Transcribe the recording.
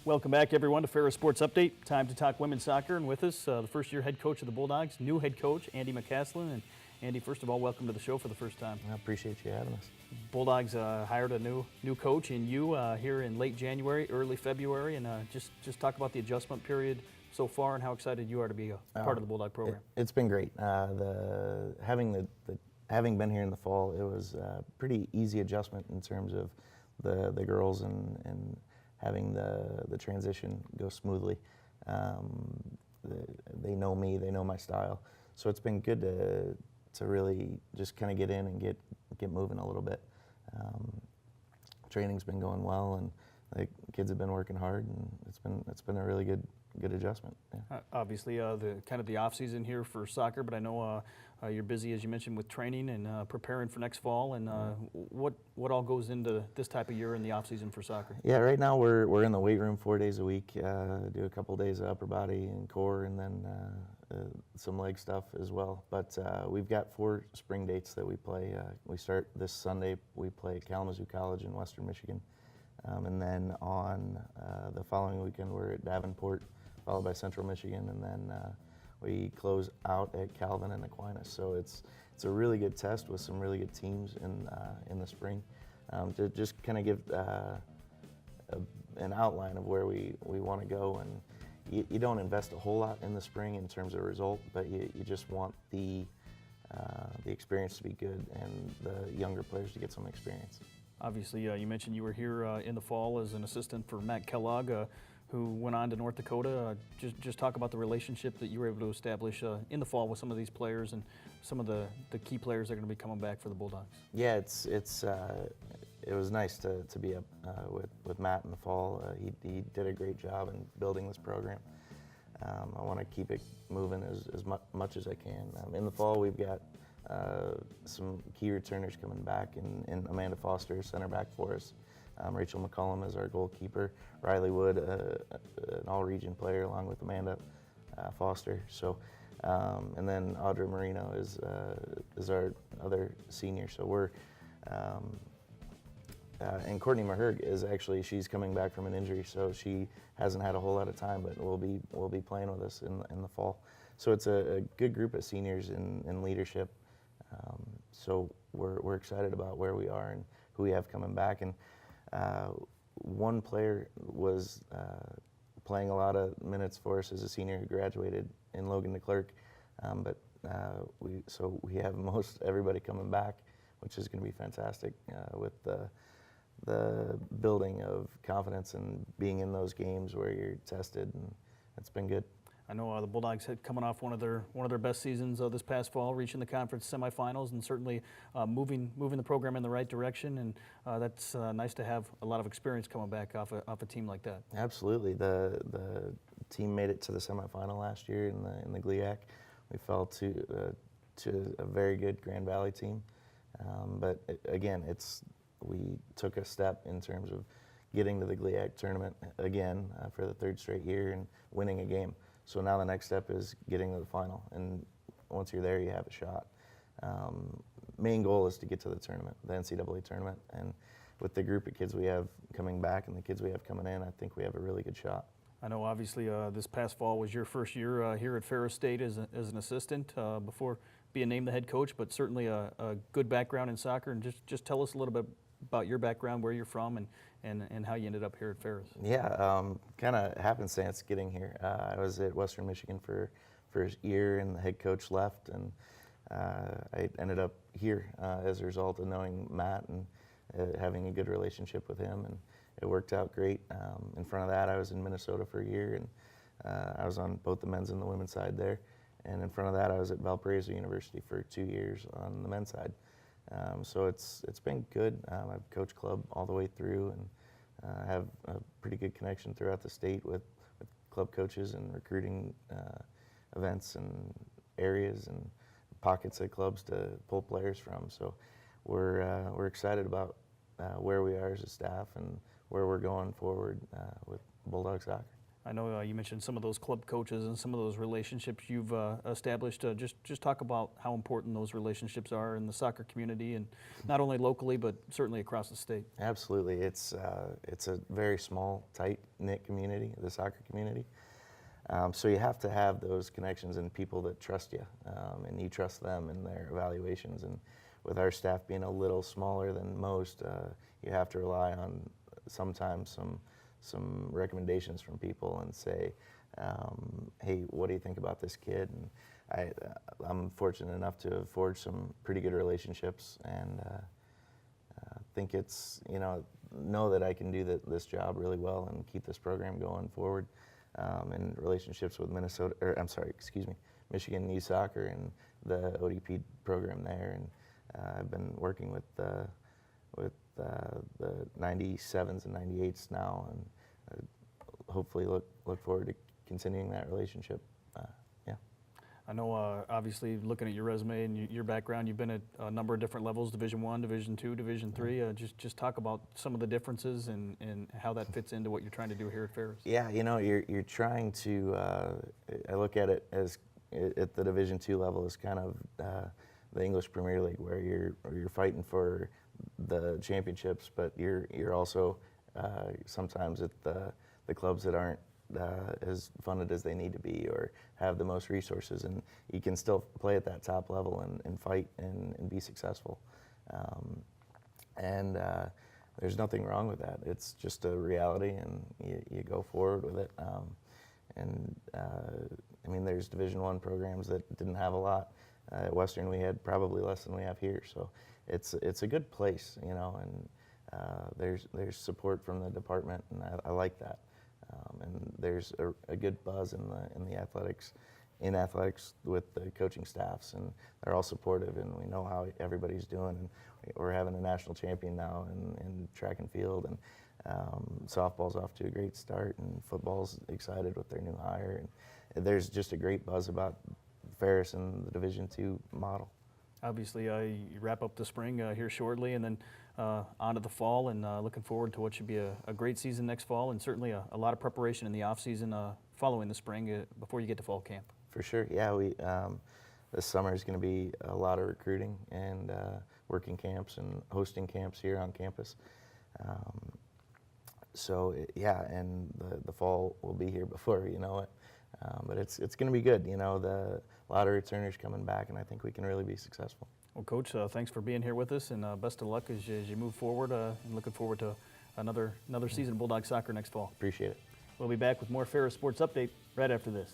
Welcome back, everyone, to Ferris Sports Update. Time to talk women's soccer, and with us, the first-year head coach of the Bulldogs, new head coach, Andy McCaslin. And Andy, first of all, welcome to the show for the first time. I appreciate you having us. Bulldogs hired a new coach in you here in late January, early February, and just talk about the adjustment period so far and how excited you are to be a part of the Bulldog program. It's been great. Having been here in the fall, it was a pretty easy adjustment in terms of the girls and having the transition go smoothly. They know me, they know my style, so it's been good to really just kind of get in and get moving a little bit. Training's been going well, and the kids have been working hard, and it's been a really good adjustment. Yeah. Obviously, the off season here for soccer, but I know you're busy, as you mentioned, with training and preparing for next fall. And what all goes into this type of year in the off season for soccer? Yeah, right now we're in the weight room 4 days a week. Do a couple days of upper body and core, and then some leg stuff as well. But we've got 4 spring dates that we play. We start this Sunday. We play Kalamazoo College in Western Michigan, and then on the following weekend we're at Davenport, followed by Central Michigan, and then we close out at Calvin and Aquinas. So it's a really good test with some really good teams in the spring. To just kind of give an outline of where we want to go, and you don't invest a whole lot in the spring in terms of result, but you just want the experience to be good and the younger players to get some experience. Obviously, you mentioned you were here in the fall as an assistant for Matt Kellogg, who went on to North Dakota. Just talk about the relationship that you were able to establish in the fall with some of these players and some of the key players that are going to be coming back for the Bulldogs. Yeah, it was nice to be up with Matt in the fall. He did a great job in building this program. I want to keep it moving as much as I can. In the fall, we've got some key returners coming back, in Amanda Foster, center back for us. Rachel McCollum is our goalkeeper. Riley Wood, an all-region player, along with Amanda Foster. So, and then Audra Marino is our other senior. So we're and Courtney Maherg she's coming back from an injury, so she hasn't had a whole lot of time, but will be playing with us in the fall. So it's a good group of seniors in leadership. So we're excited about where we are and who we have coming back. And one player was playing a lot of minutes for us as a senior who graduated in Logan DeClerc, but we have most everybody coming back, which is going to be fantastic with the building of confidence and being in those games where you're tested, and it's been good. I know the Bulldogs had coming off one of their best seasons this past fall, reaching the conference semifinals, and certainly moving the program in the right direction. And that's nice to have a lot of experience coming back off a team like that. Absolutely, the team made it to the semifinal last year in the GLIAC. We fell to a very good Grand Valley team, but again, we took a step in terms of getting to the GLIAC tournament again for the 3rd straight year and winning a game. So now the next step is getting to the final, and once you're there, you have a shot. Main goal is to get to the tournament, the NCAA tournament, and with the group of kids we have coming back and the kids we have coming in, I think we have a really good shot. I know obviously this past fall was your first year here at Ferris State as an assistant before being named the head coach, but certainly a good background in soccer. And just tell us a little bit about your background, where you're from, and how you ended up here at Ferris. Yeah, kind of happenstance getting here. I was at Western Michigan for a year, and the head coach left, and I ended up here as a result of knowing Matt and having a good relationship with him, and it worked out great. In front of that, I was in Minnesota for a year, and I was on both the men's and the women's side there. And in front of that, I was at Valparaiso University for 2 years on the men's side. So it's been good. I've coached club all the way through, and have a pretty good connection throughout the state with club coaches and recruiting events and areas and pockets of clubs to pull players from. So we're excited about where we are as a staff and where we're going forward with Bulldog soccer. I know you mentioned some of those club coaches and some of those relationships you've established. Just talk about how important those relationships are in the soccer community, and not only locally, but certainly across the state. Absolutely. It's a very small, tight-knit community, the soccer community. So you have to have those connections and people that trust you, and you trust them in their evaluations. And with our staff being a little smaller than most, you have to rely on sometimes some recommendations from people and say, hey, what do you think about this kid? And I'm fortunate enough to have forged some pretty good relationships, and think it's, know that I can do this job really well and keep this program going forward. And relationships with Michigan Youth Soccer and the ODP program there, and I've been working with the 97s and 98s now, and hopefully look forward to continuing that relationship. Yeah. I know, obviously, looking at your resume and your background, you've been at a number of different levels: Division I, Division II, Division III. Just talk about some of the differences and how that fits into what you're trying to do here at Ferris. Yeah, you're trying to. I look at it as at the Division II level as kind of the English Premier League, where you're fighting for the championships, but you're also sometimes at the clubs that aren't as funded as they need to be or have the most resources, and you can still play at that top level and fight and be successful. There's nothing wrong with that. It's just a reality, and you go forward with it. I mean, there's Division I programs that didn't have a lot. At Western, we had probably less than we have here, so it's a good place, and there's support from the department, and I like that. And there's a good buzz in the athletics with the coaching staffs, and they're all supportive, and we know how everybody's doing. And we're having a national champion now in track and field, and softball's off to a great start, and football's excited with their new hire. And there's just a great buzz about Ferris and the Division II model. Obviously, you wrap up the spring here shortly, and then on to the fall, and looking forward to what should be a great season next fall, and certainly a lot of preparation in the off season following the spring before you get to fall camp. For sure, yeah. This summer is going to be a lot of recruiting and working camps and hosting camps here on campus. Yeah, and the fall will be here before you know it. But it's going to be good. A lot of returners coming back, and I think we can really be successful. Well, Coach, thanks for being here with us, and best of luck as you move forward. And looking forward to another season of Bulldog soccer next fall. Appreciate it. We'll be back with more Ferris Sports Update right after this.